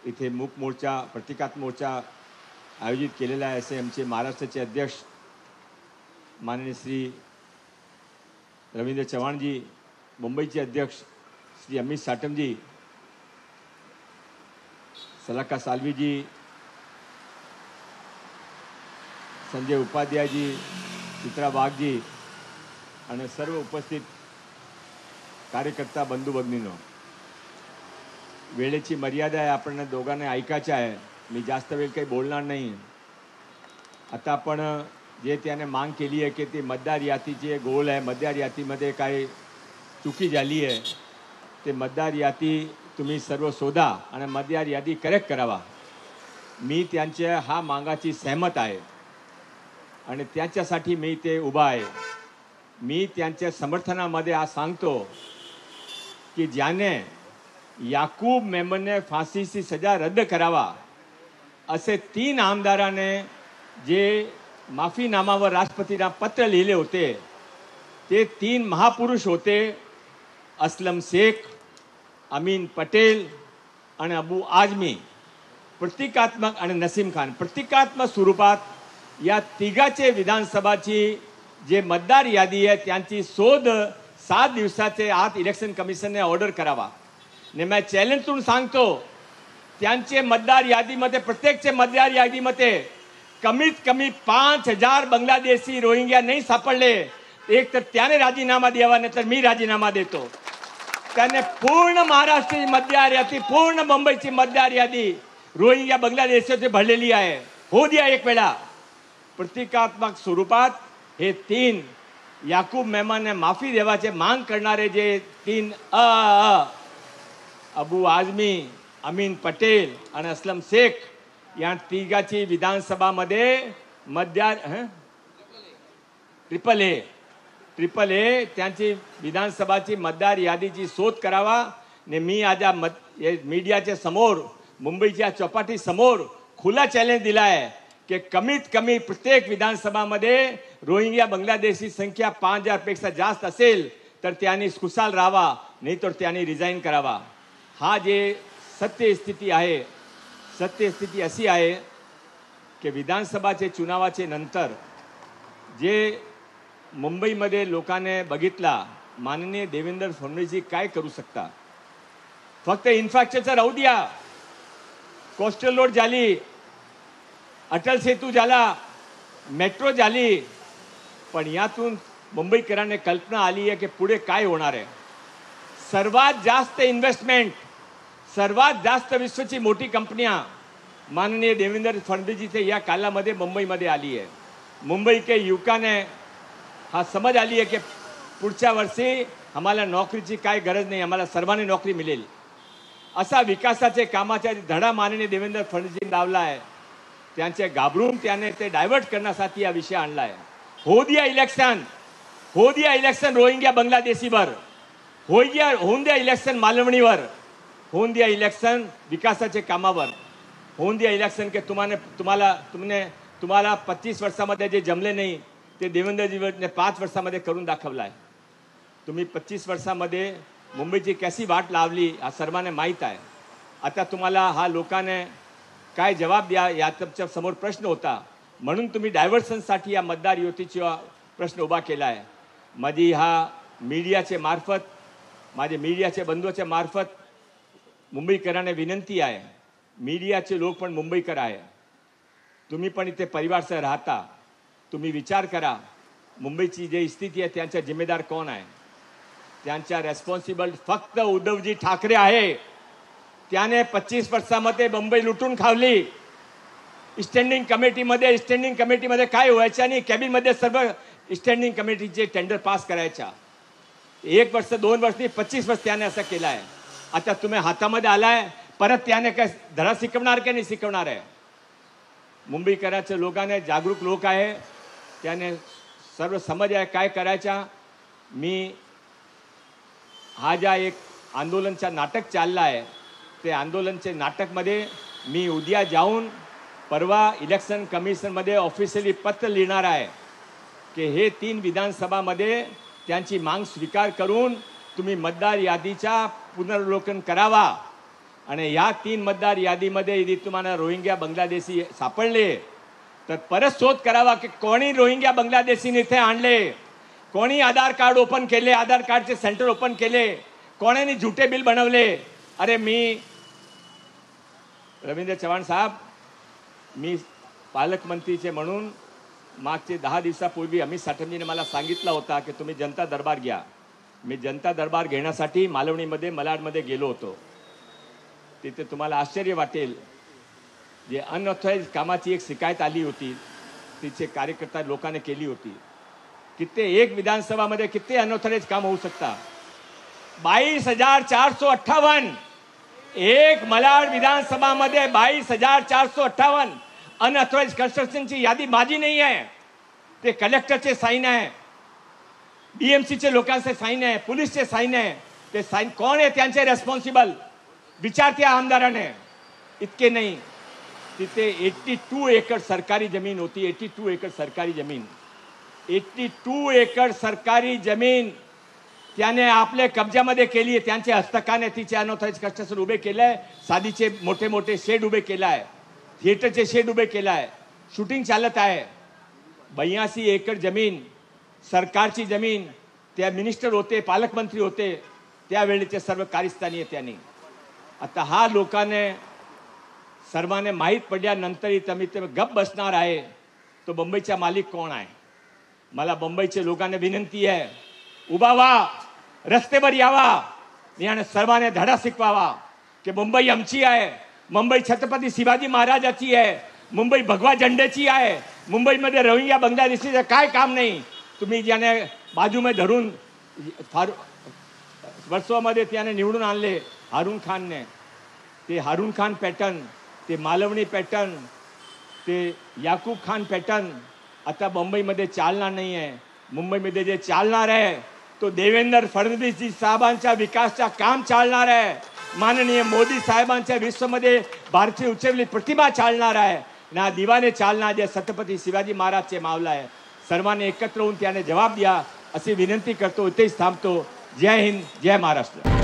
इथे मूक मोर्चा प्रतिकात्मक मोर्चा आयोजित केलेला आहे असे आमचे महाराष्ट्राचे अध्यक्ष माननीय श्री रवींद्र चव्हाणजी, मुंबईचे अध्यक्ष श्री अमित साटमजी, सलाका सालवीजी, संजय उपाध्यायजी, चित्रा वाघजी आणि सर्व उपस्थित कार्यकर्ता बंधू भगिनींनो, वेळेची मर्यादा आहे, आपण दोघांना ऐकायचं आहे, मी जास्त वेळ काही बोलणार नाही. आता आपण जे त्याने मांग केली आहे की ते मतदार यादीचे गोल आहे, मतदार यादीमध्ये काय चुकी झाली आहे ते मतदार यादी तुम्ही सर्व शोधा आणि मतदार यादी करेक्ट करावा. मी त्यांच्या हा मागाची सहमत आहे आणि त्याच्यासाठी मी ते उभा आहे. मी त्यांच्या समर्थनामध्ये आज सांगतो की ज्याने याकूब मेमनने फाशीची सजा रद्द करावा असे 3 आमदाराने जे माफीनामावर राष्ट्रपतींना पत्र लिहिले होते ते 3 महापुरुष होते, असलम शेख, अमीन पटेल आणि अबू आझमी. प्रतिकात्मक आणि नसीम खान. प्रतिकात्मक स्वरूपात या तिघाचे विधानसभाची जे मतदार यादी आहे त्यांची शोध 7 दिवसाचे आत इलेक्शन कमिशनने ऑर्डर करावा. ने मैं चॅलेंज करून सांगतो त्यांचे मतदार यादीमध्ये प्रत्येकचे मतदार यादीमध्ये कमीत कमी 5000 बांगलादेशी रोहिंग्या नाही सापडले, एक तर त्याने राजीनामा द्यावा नाही तर मी राजीनामा देतो. त्याने पूर्ण महाराष्ट्राची मतदार यादी, पूर्ण मुंबईची मतदार यादी रोहिंग्या बांगलादेशाची भरलेली आहे. हो द्या एक वेळा. प्रतिकात्मक स्वरूपात हे 3 याकूब मेमनने माफी देवाचे मांग करणारे जे 3 अबू आझमी, अमीन पटेल आणि असलम शेख या तिघाची विधानसभामध्ये मतदार ट्रिपल ए त्यांची विधानसभाची मतदार यादीची शोध करावा. ने मी आज मीडियाच्या समोर, मुंबईच्या चौपाटी समोर खुला चॅलेंज दिला आहे की कमीत कमी प्रत्येक विधानसभामध्ये रोहिंग्या बांगलादेशी संख्या 5000 पेक्षा जास्त असेल तर त्यांनी खुशाल राहावा, नाही तर त्यांनी रिझाईन करावा. हा जे सत्यस्थिती आहे, सत्यस्थिती अशी आहे की विधानसभाचे चुनावाचे नंतर जे मुंबईमध्ये लोकांनी बघितला, माननीय देवेंद्र फडणवीसजी काय करू शकता. फक्त इन्फ्रास्ट्रक्चर राहू द्या, कोस्टल रोड झाली, अटल सेतू झाला, मेट्रो झाली, पण यातून मुंबईकरांना कल्पना आली आहे की पुढे काय होणार आहे. सर्वात जास्त इन्व्हेस्टमेंट, सर्वात जास्त विश्वाची मोठी कंपन्या माननीय देवेंद्र फडणवीसजीचे या कालामध्ये मुंबईमध्ये आली आहे. मुंबई के युवकाने हा समज आली आहे की पुढच्या वर्षी आम्हाला नोकरीची काय गरज नाही, आम्हाला सर्वांनी नोकरी मिळेल. असा विकासाचे कामाचा धडा माननीय देवेंद्र फडणवीसजींनी लावला आहे. त्यांचे घाबरून त्याने ते डायव्हर्ट करण्यासाठी हा विषय आणला आहे. हो द्या इलेक्शन, हो द्या इलेक्शन रोहिंग्या बांगलादेशीवर, होऊन द्या इलेक्शन मालवणीवर, होऊन द्या इलेक्शन विकासाचे कामावर, होऊन द्या इलेक्शन के तुम्हाला 25 वर्षामध्ये जे जमले नाही ते देवेंद्रजीने 5 वर्षामध्ये करून दाखवलं आहे. तुम्ही 25 वर्षामध्ये मुंबईची कशी वाट लावली हा सर्वांना माहीत आहे. आता तुम्हाला हा लोकांनी काय जवाब द्या या तुमच्या समोर प्रश्न होता, म्हणून तुम्ही डायव्हर्शनसाठी या मतदार युतीचा प्रश्न उभा केला आहे. माझी हा मीडियाचे मार्फत, माझे मीडियाचे बंधूच्या मार्फत मुंबईकरांना विनंती आहे. मीडियाचे लोक पण मुंबईकर आहे, तुम्ही पण इथे परिवारसह राहता, तुम्ही विचार करा मुंबईची जे स्थिती आहे त्यांचा जिम्मेदार कोण आहे. त्यांच्या रेस्पॉन्सिबल फक्त उद्धवजी ठाकरे आहे. त्याने 25 वर्षामध्ये मुंबई लुटून खावली. स्टँडिंग कमिटीमध्ये काय व्हायचं आणि कॅबिनमध्ये सर्व स्टँडिंग कमिटीचे टेंडर पास करायच्या. 1 वर्ष 2 वर्ष 25 वर्ष त्याने असं केलं आहे. आता तुम्ही हातामध्ये आलाय, परत त्याने काय धडा शिकवणार की नाही शिकवणार आहे. मुंबईकरांच्या लोकांना जागरूक लोक आहे, त्याने सर्व समज आहे काय करायचा. मी हा ज्या एक आंदोलनचा नाटक चालला आहे ते आंदोलनचे नाटकमध्ये मी उद्या जाऊन परवा इलेक्शन कमिशनमध्ये ऑफिशियली पत्र लिहिणार आहे की हे 3 विधानसभामध्ये त्यांची मांग स्वीकार करून तुम्ही मतदार यादीचा पुनर्वलोकन करावा आणि या 3 मतदार यादीमध्ये यदि तुम्हाला रोहिंग्या बांगलादेशी सापडले तर परत शोध करावा की कोणी रोहिंग्या बांगलादेशीने इथे आणले, कोणी आधार कार्ड ओपन केले, आधार कार्डचे सेंटर ओपन केले, कोणाने झुटे बिल बनवले. अरे मी रवींद्र चव्हाण साहेब, मी पालकमंत्रीचे म्हणून मागचे 10 दिवसापूर्वी अमित साठमजीने मला सांगितलं होता की तुम्ही जनता दरबार घ्या. मी जनता दरबार घेण्यासाठी मालवणीमध्ये मलाडमध्ये गेलो होतो. तिथे तुम्हाला आश्चर्य वाटेल, जे अनऑथराइज कामाची एक शिकायत आली होती तिचे कार्यकर्ता लोकांनी केली होती. किती एक विधानसभामध्ये किती अनऑथराइज काम होऊ शकता. 22,458 एक मलाड विधानसभामध्ये 22,458 अनऑथराइज कन्स्ट्रक्शनची यादी माझी नाही आहे. ते कलेक्टरचे साईन आहे, बीएमसीचे लोकांचे साईन आहे, पोलीसचे साईन आहे. ते साईन कोण आहे त्यांचे रेस्पॉन्सिबल विचारते आमदाराने. इतके नाही, तिथे 82 एकर सरकारी जमीन होती. 82 एकर सरकारी जमीन, 82 एकर सरकारी जमीन त्याने आपल्या कब्जामध्ये केली आहे. त्यांच्या हस्तकाने तिचे अनऑथराइज कन्स्ट्रक्शन उभे केलंय. साधीचे मोठे मोठे शेड उभे केलाय, थिएटरचे शेड उभे केलाय, शूटिंग चालत आहे. 82 एकर जमीन सरकारची जमीन. त्या मिनिस्टर होते, पालकमंत्री होते त्यावेळेचे सर्व कारस्थानीय त्यांनी. आता हा लोकांना सर्वांना माहीत पडल्यानंतरही तुम्ही ते गप बसणार आहे. तो मुंबईचा मालिक कोण आहे? मला मुंबईच्या लोकांना विनंती आहे, उभा व्हा, रस्त्यावर यावा आणि सर्वांना धडा शिकवावा की मुंबई आमची आहे, मुंबई छत्रपती शिवाजी महाराजाची आहे, मुंबई भगवा झेंड्याची आहे. मुंबईमध्ये रोहिंग्या बांगलादेशीचं काय काम नाही. तुम्ही ज्याने बाजूमध्ये धरून वर्षामध्ये त्याने निवडून आणले हारून खानने, ते हारून खान पॅटर्न, ते मालवणी पॅटर्न, ते याकूब खान पॅटर्न आता मुंबईमध्ये चालणार नाही आहे. मुंबईमध्ये जे चालणार आहे तो देवेंद्र फडणवीसजी साहेबांच्या विकासचा काम चालणार आहे. माननीय मोदी साहेबांच्या विश्वमध्ये भारतीय उच्चवली प्रतिमा चालणार आहे ना. दिवाने चालणार जे छत्रपती शिवाजी महाराजचे मावला आहे. सर्वांनी एकत्र होऊन त्याने जबाब द्या अशी विनंती करतो. इथेच थांबतो. जय हिंद, जय महाराष्ट्र.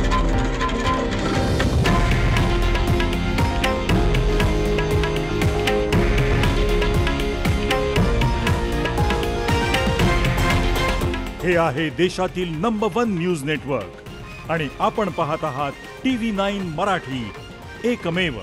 हे आहे देशातील नंबर 1 न्यूज नेटवर्क आणि आपण पाहत आहात TV9 मराठी, एकमेव.